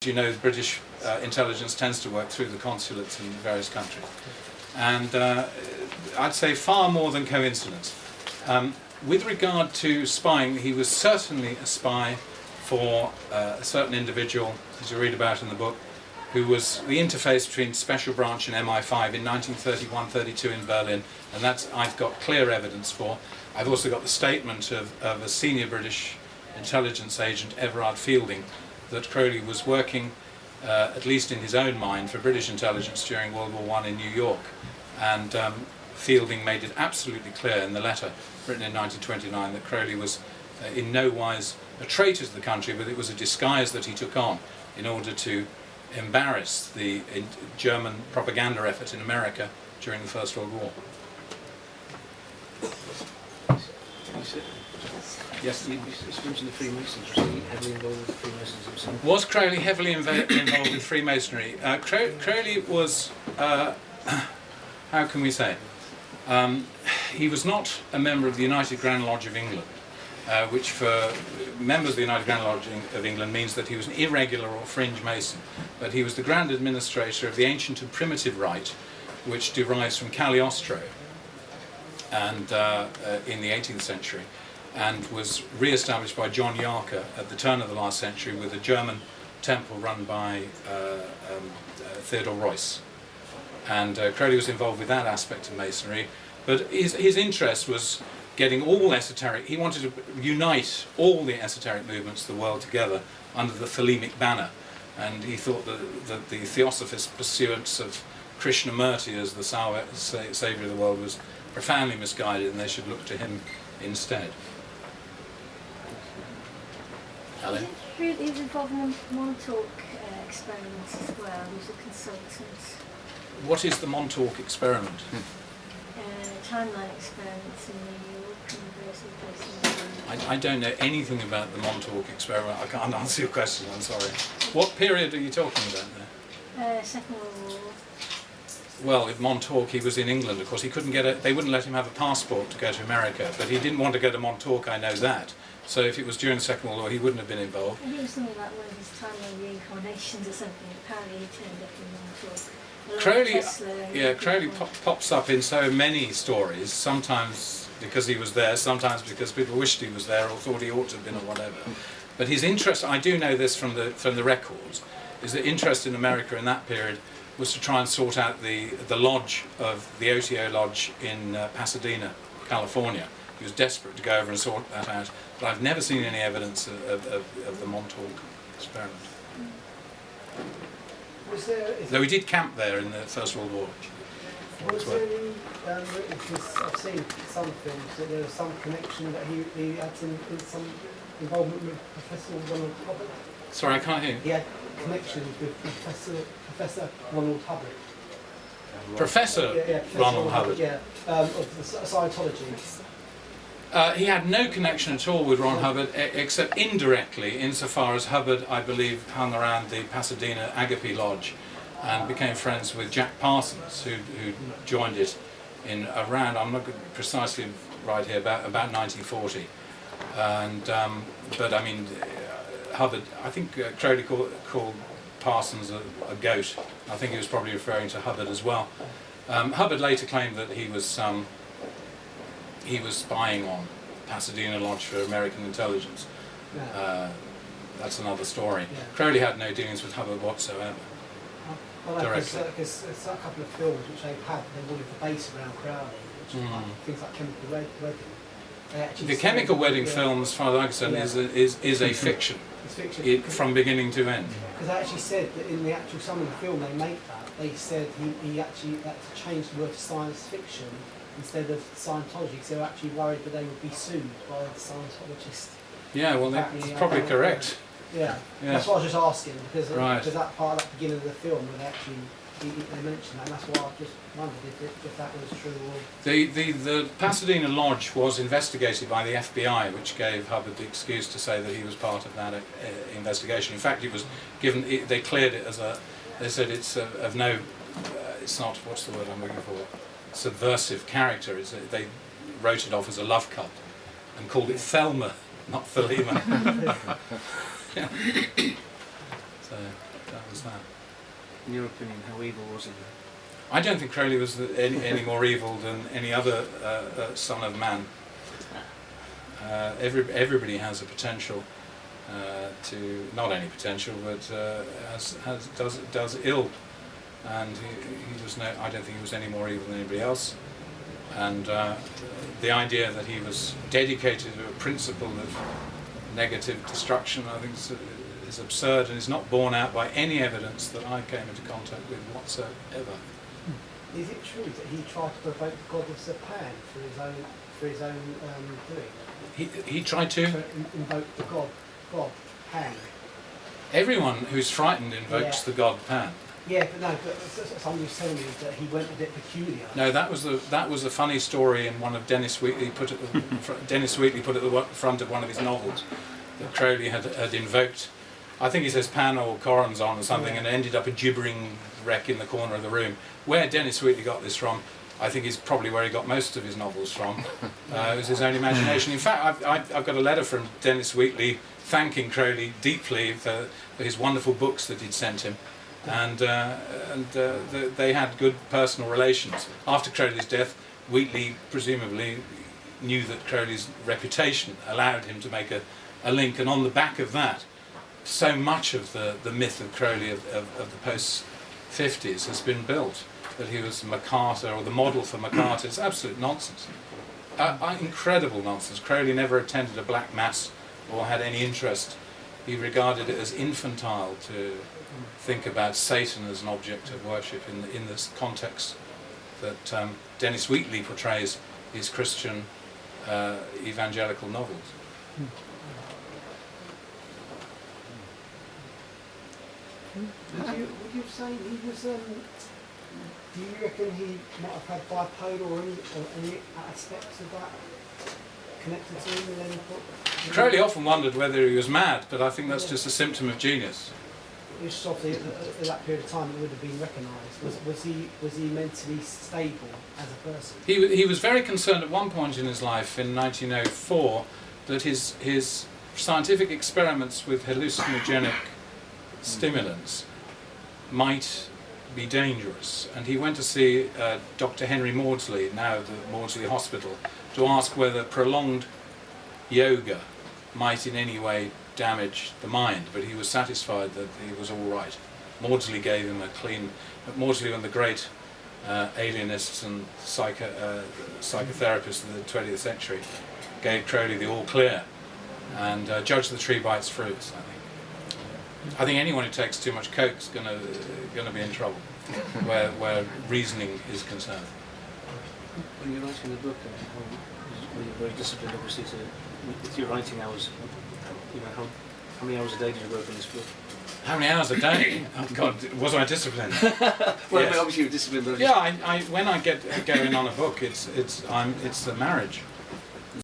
you know, the British intelligence tends to work through the consulates in various countries. And I'd say far more than coincidence. With regard to spying, he was certainly a spy for a certain individual, as you read about in the book, who was the interface between Special Branch and MI5 in 1931-32 in Berlin, and that's I've got clear evidence for. I've also got the statement of a senior British intelligence agent, Everard Fielding, that Crowley was working, at least in his own mind, for British intelligence during World War I in New York. And Fielding made it absolutely clear in the letter written in 1929 that Crowley was in no wise a traitor to the country, but it was a disguise that he took on in order to embarrass the German propaganda effort in America during the First World War. Yes, you mentioned the Freemasons. Was he heavily involved with the Freemasons himself? Was Crowley heavily involved with Freemasonry? Crowley was, how can we say, he was not a member of the United Grand Lodge of England, which for members of the United Grand Lodge of England means that he was an irregular or fringe Mason, but he was the Grand Administrator of the ancient and primitive rite, which derives from Cagliostro and in the 18th century, and was re-established by John Yarker at the turn of the last century with a German temple run by Theodor Reuss. And Crowley was involved with that aspect of Masonry, but his interest was getting all esoteric. He wanted to unite all the esoteric movements of the world together under the Thelemic banner, and he thought that the Theosophist pursuance of Krishnamurti as the saviour of the world was profoundly misguided, and they should look to him instead. Alan? He was involved in the Montauk experiments as well. He was a consultant. What is the Montauk experiment? Timeline experiments in New York and various places. I don't know anything about the Montauk experiment. I can't answer your question, I'm sorry. What period are you talking about there? Second World War. Well, at Montauk, he was in England, of course. He couldn't get they wouldn't let him have a passport to go to America, but he didn't want to go to Montauk, I know that. So if it was during the Second World War, he wouldn't have been involved. I think it was something like one of his timeline reincarnations or something. Apparently he turned up in Montauk. Crowley pops up in so many stories, sometimes because he was there, sometimes because people wished he was there or thought he ought to have been or whatever. But his interest, I do know this from the records, is that interest in America in that period was to try and sort out the lodge of the OTO lodge in Pasadena, California. He was desperate to go over and sort that out, but I've never seen any evidence of the Montauk experiment. Though he did camp there in the First World War. Was there any, because I've seen some films that there was some connection that he had some involvement with Professor Ronald Hubbard? Sorry, I can't hear you. He had connections with Professor Ronald Hubbard. Professor Ronald Hubbard? Yeah, of the Scientology. He had no connection at all with Ron Hubbard, except indirectly, insofar as Hubbard, I believe, hung around the Pasadena Agape Lodge and became friends with Jack Parsons, who joined it in around, I'm not precisely right here, about 1940. And but I mean, Hubbard, I think Crowley called Parsons a goat. I think he was probably referring to Hubbard as well. Hubbard later claimed that he was spying on Pasadena Lodge for American intelligence. Yeah. That's another story. Yeah. Crowley had no dealings with Hubbard whatsoever. Well, there's a couple of films which they wanted to base around Crowley, which like, things like Chemical Wedding. The Chemical Wedding film, as far as I'm concerned, is a fiction. It's fiction. From beginning to end. Because they actually said that in the actual some of the film they make that, they said he actually had to change the word to science fiction instead of Scientology, because they were actually worried that they would be sued by the Scientologists. Yeah, well, that's probably correct. Yeah, that's what I was just asking, because that part at the beginning of the film, where they mentioned that, and that's why I just wondered if that was true or... The Pasadena Lodge was investigated by the FBI, which gave Hubbard the excuse to say that he was part of that investigation. In fact, it was given, they cleared it as they said it's of no, it's not, what's the word I'm looking for, subversive character. They wrote it off as a love cut and called it Thelma, not Thelema. So. that was that. In your opinion, how evil was he? I don't think Crowley was any more evil than any other son of man. Everybody has a potential to, not any potential, but does ill, and he was no. I don't think he was any more evil than anybody else. And the idea that he was dedicated to a principle of negative destruction, I think, is absurd and is not borne out by any evidence that I came into contact with whatsoever. Is it true that he tried to provoke the goddess of Pan for his own doing? He tried to Invoke the god Pan. Everyone who's frightened invokes the god Pan. Yeah, but somebody was telling me that he went a bit peculiar. No, that was a funny story in one of Dennis Wheatley put at the front of one of his novels that Crowley had invoked. I think he says Pan or Coranzon or something, and ended up a gibbering wreck in the corner of the room. Where Dennis Wheatley got this from, I think is probably where he got most of his novels from. It was his own imagination. In fact, I've got a letter from Dennis Wheatley thanking Crowley deeply for his wonderful books that he'd sent him. And they had good personal relations. After Crowley's death, Wheatley presumably knew that Crowley's reputation allowed him to make a link, and on the back of that, so much of the myth of Crowley of the post-50s has been built, that he was MacArthur or the model for MacArthur. It's absolute nonsense. Incredible nonsense. Crowley never attended a black mass or had any interest. He regarded it as infantile to think about Satan as an object of worship in this context that Dennis Wheatley portrays his Christian evangelical novels. Would you say he was? Do you reckon he might have had bipolar or any aspects of that connected to him in any book? Crowley often wondered whether he was mad, but I think that's just a symptom of genius. It's obviously at that period of time it would have been recognised. Was he mentally stable as a person? He was very concerned at one point in his life in 1904 that his scientific experiments with hallucinogenic stimulants might be dangerous, and he went to see Dr. Henry Maudsley, now at the Maudsley Hospital, to ask whether prolonged yoga might in any way damage the mind, but he was satisfied that he was all right. Maudsley gave him a clean. Maudsley, one of the great alienists and psychotherapists of the 20th century, gave Crowley the all clear, and judged the tree by its fruits. I think anyone who takes too much coke is going to be in trouble, where reasoning is concerned. When you're writing the book, you're very disciplined, obviously, with your writing hours. How many hours a day did you work on this book? How many hours a day? Oh God, was I disciplined? Well, yes. I mean, obviously you're disciplined. But yeah, when I get going on a book, it's a marriage.